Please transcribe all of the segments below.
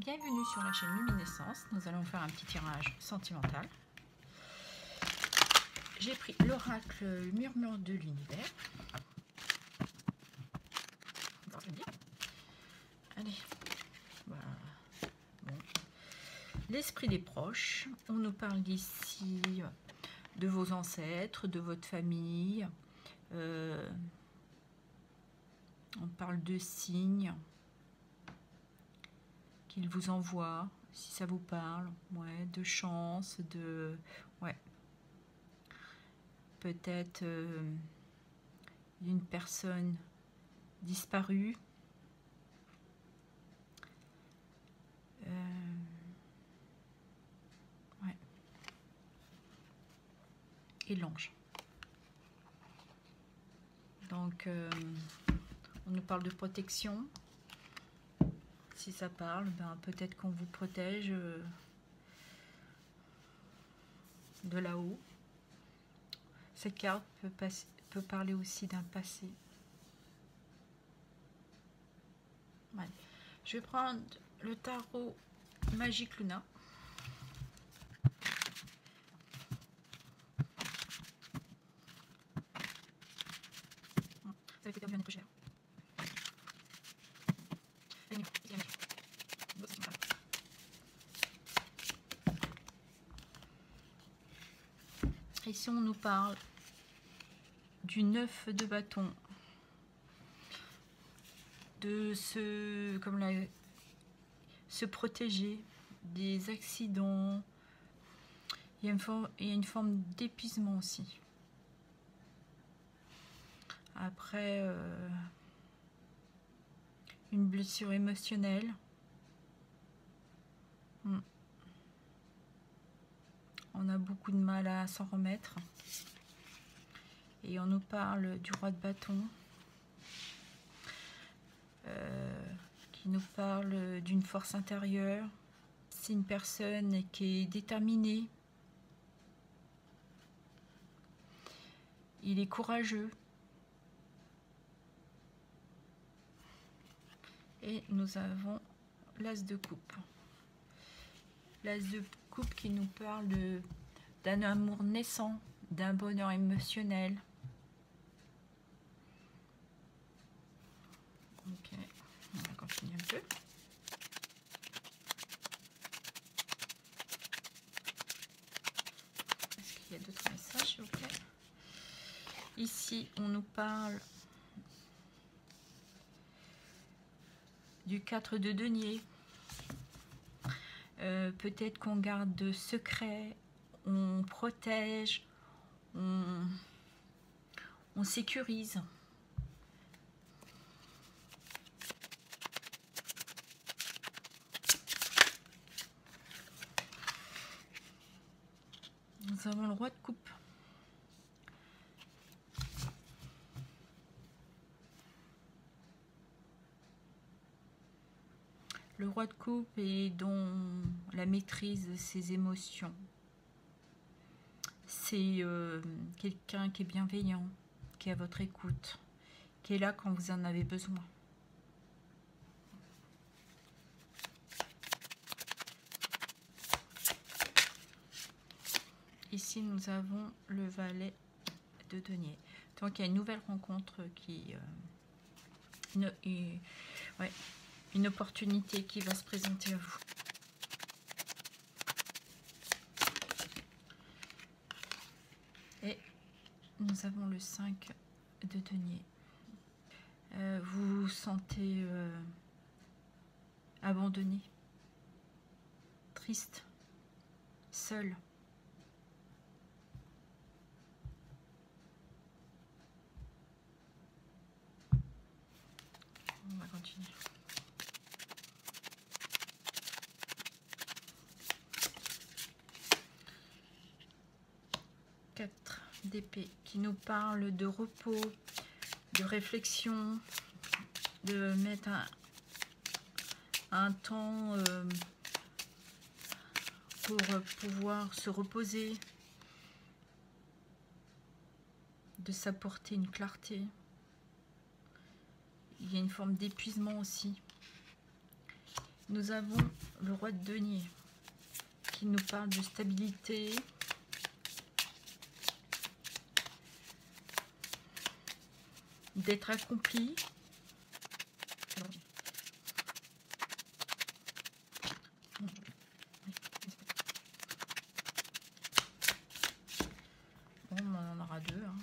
Bienvenue sur la chaîne Luminescence. Nous allons faire un petit tirage sentimental. J'ai pris l'oracle Murmure de l'univers. Allez, voilà. Bon. L'esprit des proches. On nous parle d'ici de vos ancêtres, de votre famille. On parle de signes qu'il vous envoie, si ça vous parle, ouais, de chance, de, ouais, peut-être d'une personne disparue, ouais, et l'ange. Donc, on nous parle de protection. Si ça parle, ben, peut-être qu'on vous protège de là-haut. Cette carte peut parler aussi d'un passé. Ouais. Je vais prendre le tarot Magique Luna. Ça fait perdu un peu cher. Ici, on nous parle du 9 de bâton, de se protéger des accidents. Il y a une forme d'épuisement aussi. Après, une blessure émotionnelle. On a beaucoup de mal à s'en remettre. Et on nous parle du roi de bâton, qui nous parle d'une force intérieure. C'est une personne qui est déterminée. Il est courageux. Et nous avons l'as de coupe. L'as de coupe qui nous parle d'un amour naissant, d'un bonheur émotionnel. Ok, on va continuer un peu. Est-ce qu'il y a d'autres messages, s'il vous plaît? Ici, on nous parle du 4 de denier. Peut-être qu'on garde de secrets, on protège, on sécurise. Nous avons le roi de coupe. Le roi de coupe est dans la maîtrise de ses émotions. C'est quelqu'un qui est bienveillant, qui est à votre écoute, qui est là quand vous en avez besoin. Ici, nous avons le valet de denier. Donc, il y a une nouvelle rencontre qui... une opportunité qui va se présenter à vous. Et nous avons le 5 de denier. Vous vous sentez abandonné, triste, seul. On va continuer. D'épée qui nous parle de repos, de réflexion, de mettre un temps pour pouvoir se reposer, de s'apporter une clarté. Il y a une forme d'épuisement aussi. Nous avons le roi de denier qui nous parle de stabilité, d'être accompli. Bon, on en aura deux. Hein.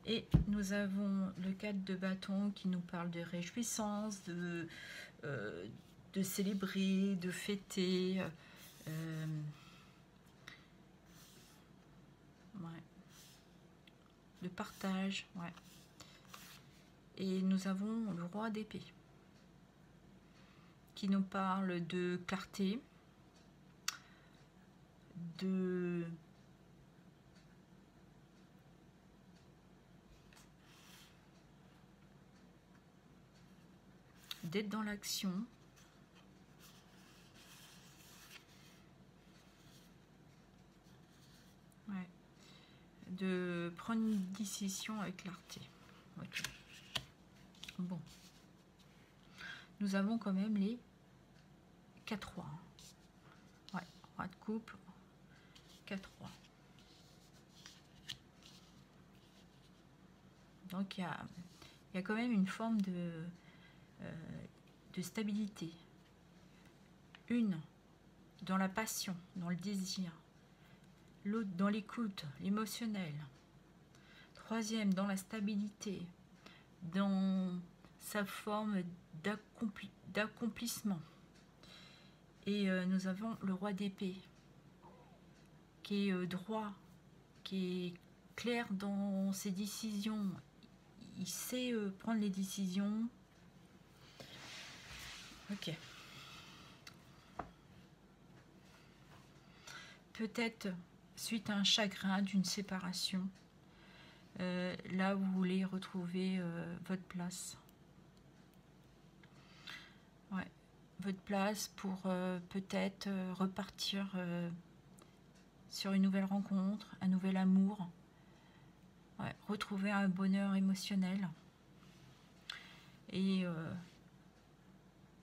Et nous avons le 4 de bâton qui nous parle de réjouissance, de célébrer, de fêter. Ouais. De partage. Ouais. Et nous avons le roi d'épée qui nous parle de clarté, d'être dans l'action, ouais, de prendre une décision avec clarté. Okay. Bon, nous avons quand même les 4 rois. Ouais, roi de coupe, 4 rois. Donc il y a quand même une forme de stabilité. Une dans la passion, dans le désir. L'autre dans l'écoute, l'émotionnel. Troisième dans la stabilité, dans sa forme d'accomplissement. Et nous avons le roi d'épée qui est droit, qui est clair dans ses décisions. Il sait prendre les décisions. Ok. Peut-être suite à un chagrin d'une séparation, là vous voulez retrouver votre place. Ouais, votre place pour peut-être repartir sur une nouvelle rencontre, un nouvel amour. Ouais, retrouver un bonheur émotionnel. Et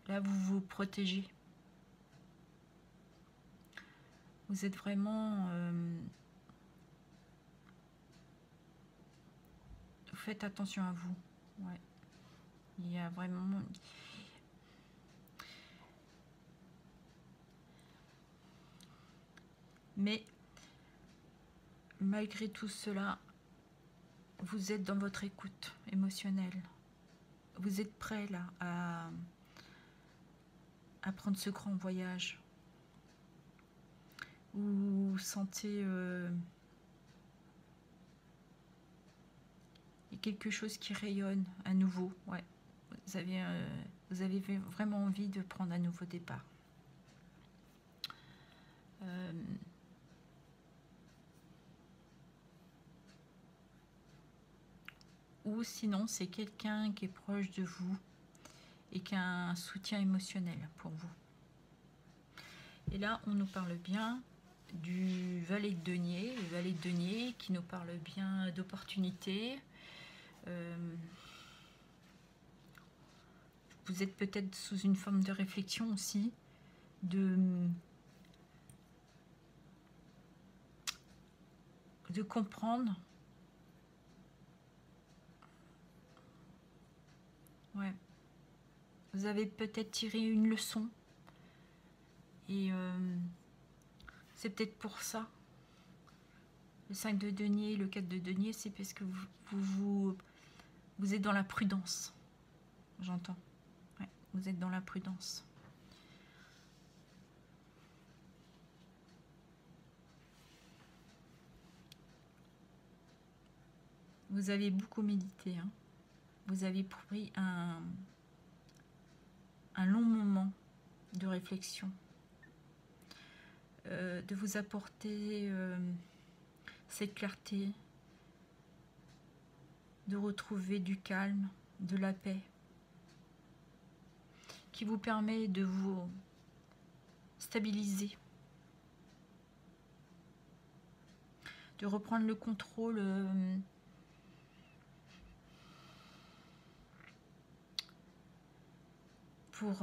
là vous vous protégez. Vous êtes vraiment... faites attention à vous. Ouais. Il y a vraiment... Mais malgré tout cela, vous êtes dans votre écoute émotionnelle. Vous êtes prêt là à prendre ce grand voyage. Vous sentez quelque chose qui rayonne à nouveau. Ouais. Vous avez vraiment envie de prendre un nouveau départ. Ou sinon, c'est quelqu'un qui est proche de vous et qui a un soutien émotionnel pour vous. Et là, on nous parle bien du valet de denier, le valet de denier qui nous parle bien d'opportunités. Vous êtes peut-être sous une forme de réflexion aussi, de comprendre. Ouais. Vous avez peut-être tiré une leçon. Et c'est peut-être pour ça. Le 5 de denier, le 4 de denier, c'est parce que vous êtes dans la prudence. J'entends. Ouais, vous êtes dans la prudence. Vous avez beaucoup médité. Hein. Vous avez pris un long moment de réflexion. De vous apporter cette clarté, de retrouver du calme, de la paix, qui vous permet de vous stabiliser, de reprendre le contrôle pour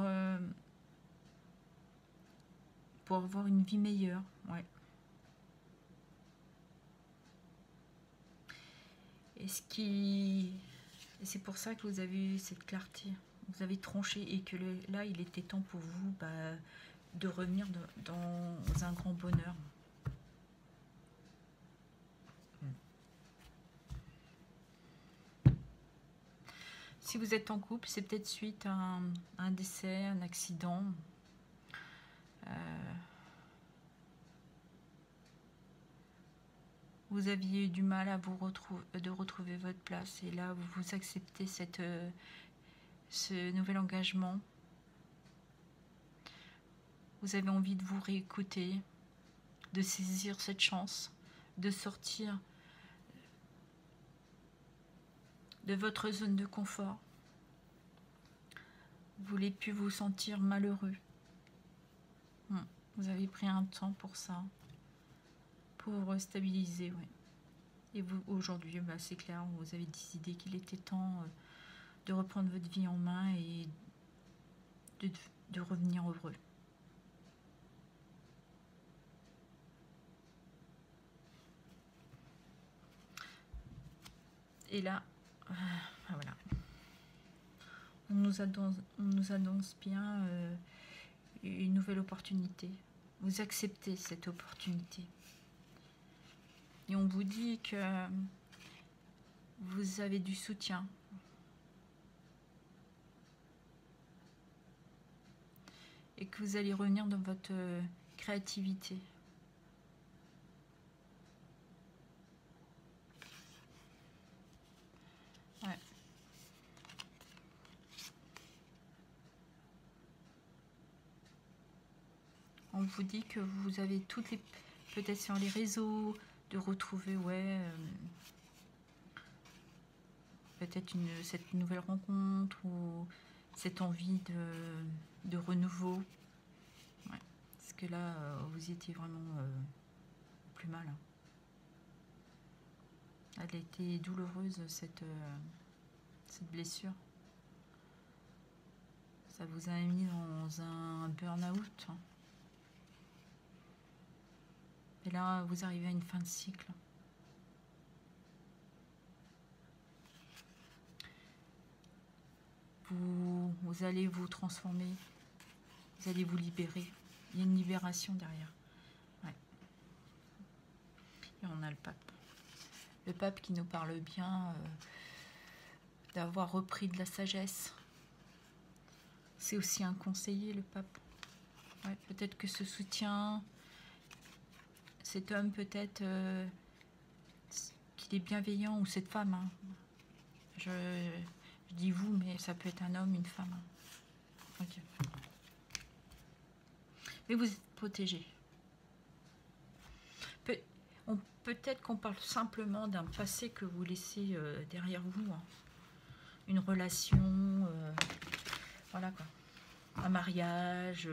avoir une vie meilleure. Ouais. Et c'est pour ça que vous avez eu cette clarté. Vous avez tranché et que là, il était temps pour vous de revenir dans un grand bonheur. Si vous êtes en couple, c'est peut-être suite à un décès, un accident. Vous aviez eu du mal à de retrouver votre place. Et là, vous acceptez ce nouvel engagement. Vous avez envie de vous réécouter, de saisir cette chance, de sortir de votre zone de confort. Vous voulez plus vous sentir malheureux. Vous avez pris un temps pour ça, pour stabiliser, oui. Et vous, aujourd'hui, c'est clair, vous avez décidé qu'il était temps de reprendre votre vie en main et de revenir heureux. Et là, voilà. On nous annonce bien une nouvelle opportunité. Vous acceptez cette opportunité. Et on vous dit que vous avez du soutien. Et que vous allez revenir dans votre créativité. Ouais. On vous dit que vous avez toutes les... Peut-être sur les réseaux, de retrouver, peut-être cette nouvelle rencontre ou cette envie de renouveau. Ouais. Parce que là, vous étiez vraiment plus mal. Elle a été douloureuse, cette blessure. Ça vous a mis dans un burn-out. Et là, vous arrivez à une fin de cycle. Vous allez vous transformer. Vous allez vous libérer. Il y a une libération derrière. Ouais. Et on a le pape. Le pape qui nous parle bien d'avoir repris de la sagesse. C'est aussi un conseiller, le pape. Ouais, peut-être que ce soutien, cet homme peut-être qu'il est bienveillant, ou cette femme. Hein. Je dis vous, mais ça peut être un homme, une femme. Hein. Okay. Mais vous êtes protégé. Peut-être qu'on parle simplement d'un passé que vous laissez derrière vous. Hein. Une relation, voilà quoi. Un mariage.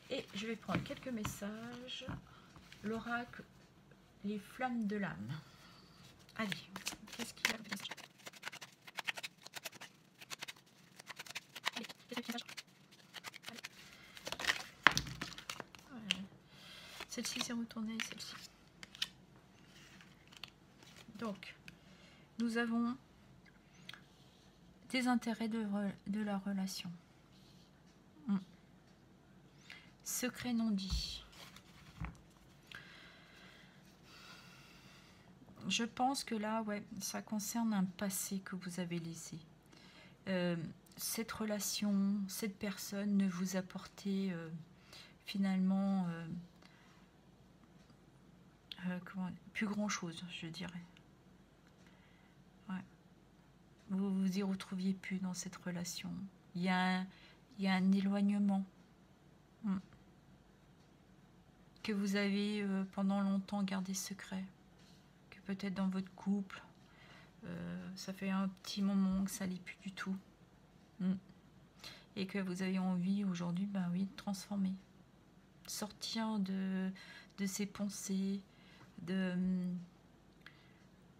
Et je vais prendre quelques messages. L'oracle, les flammes de l'âme. Allez, qu'est-ce qu'il y a? Celle-ci s'est retournée, celle-ci. Donc, nous avons des intérêts de la relation. Secret non dit. Je pense que là, ça concerne un passé que vous avez laissé. Cette relation, cette personne ne vous apportait finalement plus grand chose, je dirais. Ouais. Vous vous y retrouviez plus dans cette relation. Il y a un éloignement que vous avez pendant longtemps gardé secret. Que peut-être dans votre couple, ça fait un petit moment que ça n'allait plus du tout. Et que vous avez envie aujourd'hui, de transformer. Sortir de ces pensées, de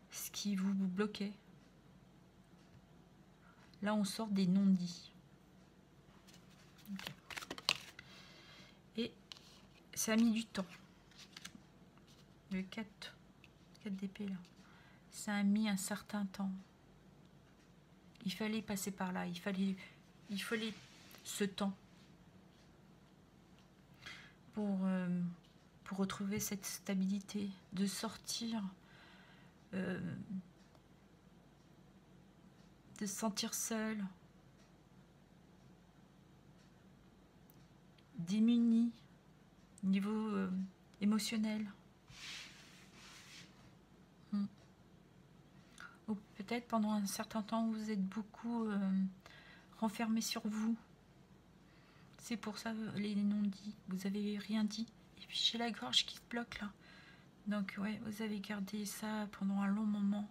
ce qui vous bloquait. Là, on sort des non-dits. Okay. Et ça a mis du temps. Le 4 d'épée, là. Ça a mis un certain temps. Il fallait passer par là. Il fallait ce temps pour retrouver cette stabilité, de sortir, de se sentir seul, démuni au niveau émotionnel. Ou peut-être pendant un certain temps vous êtes beaucoup renfermé sur vous. C'est pour ça les non-dits. Vous avez rien dit. Et puis j'ai la gorge qui se bloque là. Donc ouais, vous avez gardé ça pendant un long moment.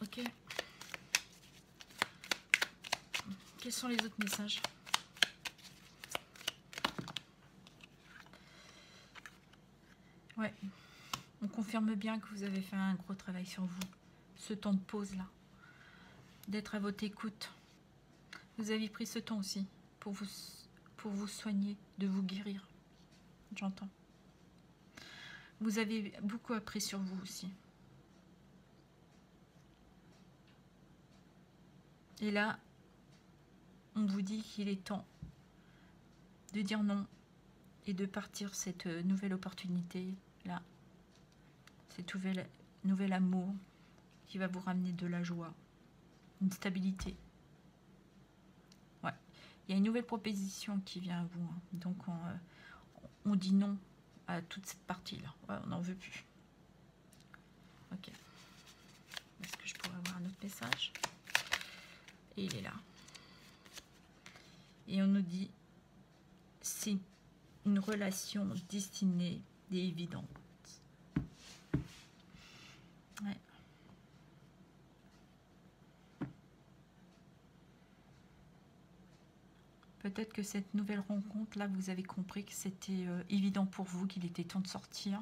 Ok. Quels sont les autres messages? Ouais. On confirme bien que vous avez fait un gros travail sur vous. Ce temps de pause là. D'être à votre écoute. Vous avez pris ce temps aussi pour vous soigner, de vous guérir. J'entends. Vous avez beaucoup appris sur vous aussi. Et là, on vous dit qu'il est temps de dire non et de partir cette nouvelle opportunité là. Cet nouvel amour qui va vous ramener de la joie, une stabilité. Ouais. Il y a une nouvelle proposition qui vient à vous. Hein. Donc on dit non à toute cette partie-là. Ouais, on n'en veut plus. Ok. Est-ce que je pourrais avoir un autre message? Et il est là. Et on nous dit, c'est une relation destinée et évidente. Ouais. Peut-être que cette nouvelle rencontre, là, vous avez compris que c'était évident pour vous, qu'il était temps de sortir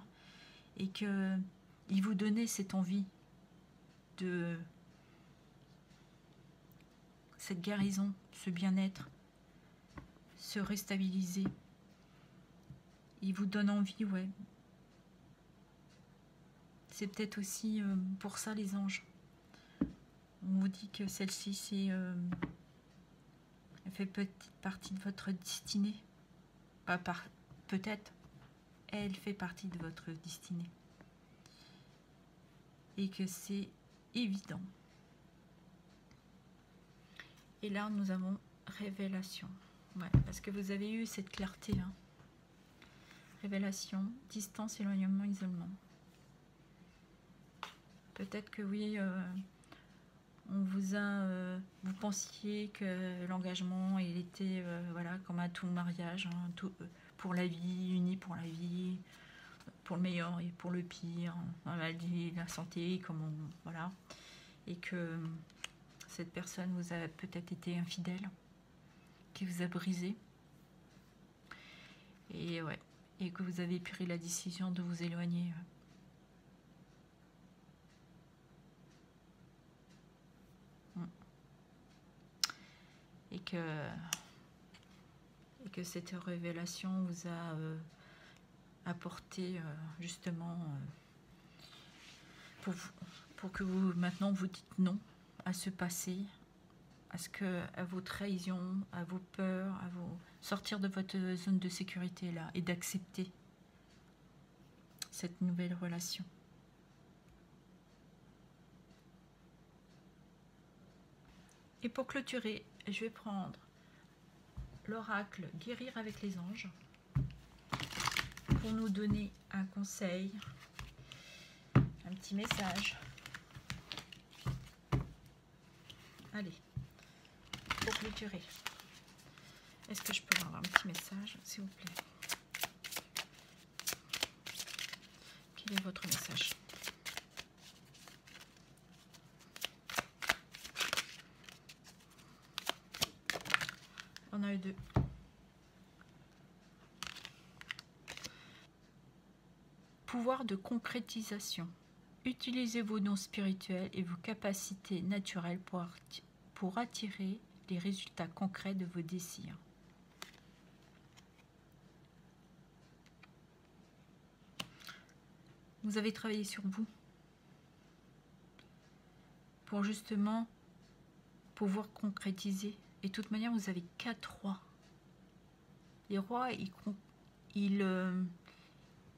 et qu'il vous donnait cette envie de cette guérison, ce bien-être, se restabiliser. Il vous donne envie, ouais. C'est peut-être aussi pour ça les anges. On vous dit que celle-ci, c'est... elle fait petite partie de votre destinée. Peut-être. Elle fait partie de votre destinée. Et que c'est évident. Et là, nous avons révélation. Ouais, parce que vous avez eu cette clarté. Hein. Révélation, distance, éloignement, isolement. Peut-être que oui, on vous a... vous pensiez que l'engagement, il était voilà, comme à tout mariage, hein, tout, pour la vie, uni pour la vie, pour le meilleur et pour le pire, la maladie, la santé, comme on... Voilà. Et que cette personne vous a peut-être été infidèle, qui vous a brisé. Et ouais. Et que vous avez pris la décision de vous éloigner. Et que cette révélation vous a apporté justement pour que vous maintenant vous dites non à ce passé, à vos trahisons, à vos peurs, sortir de votre zone de sécurité là et d'accepter cette nouvelle relation. Et pour clôturer, je vais prendre l'oracle Guérir avec les anges pour nous donner un conseil, un petit message. Allez, pour clôturer, est-ce que je peux avoir un petit message, s'il vous plaît? Quel est votre message? On a eu deux. Pouvoir de concrétisation. Utilisez vos dons spirituels et vos capacités naturelles pour attirer les résultats concrets de vos désirs. Vous avez travaillé sur vous pour justement pouvoir concrétiser. Et de toute manière, vous avez 4 rois. Les rois,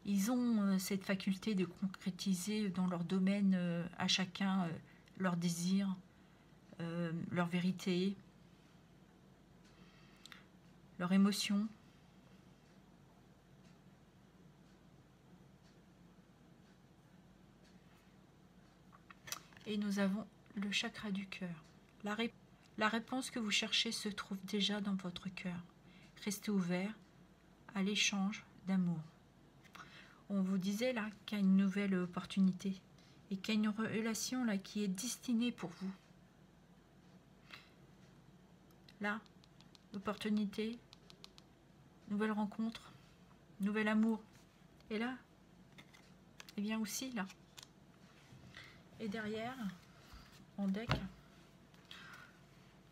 ils ont cette faculté de concrétiser dans leur domaine à chacun leurs désirs, leur vérité, leurs émotions. Et nous avons le chakra du cœur. La réponse que vous cherchez se trouve déjà dans votre cœur. Restez ouvert à l'échange d'amour. On vous disait là qu'il y a une nouvelle opportunité et qu'il y a une relation là qui est destinée pour vous. Là, opportunité, nouvelle rencontre, nouvel amour. Et là, et bien aussi là. Et derrière, en deck,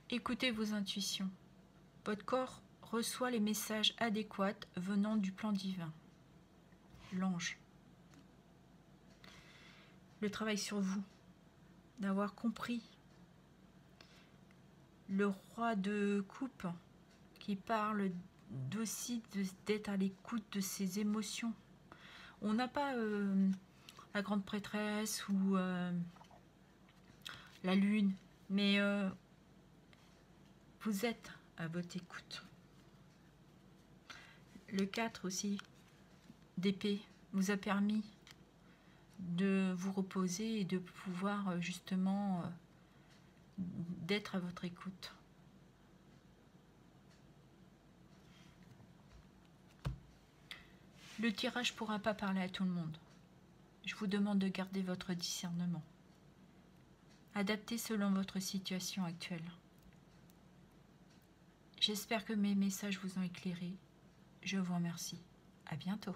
écoutez vos intuitions. Votre corps reçoit les messages adéquats venant du plan divin. L'ange. Le travail sur vous, d'avoir compris. Le roi de coupe qui parle aussi d'être à l'écoute de ses émotions. On n'a pas la grande prêtresse ou la lune, mais vous êtes à votre écoute. Le 4 aussi d'épée vous a permis de vous reposer et de pouvoir justement d'être à votre écoute. Le tirage ne pourra pas parler à tout le monde. Je vous demande de garder votre discernement. Adaptez selon votre situation actuelle. J'espère que mes messages vous ont éclairé. Je vous remercie. À bientôt.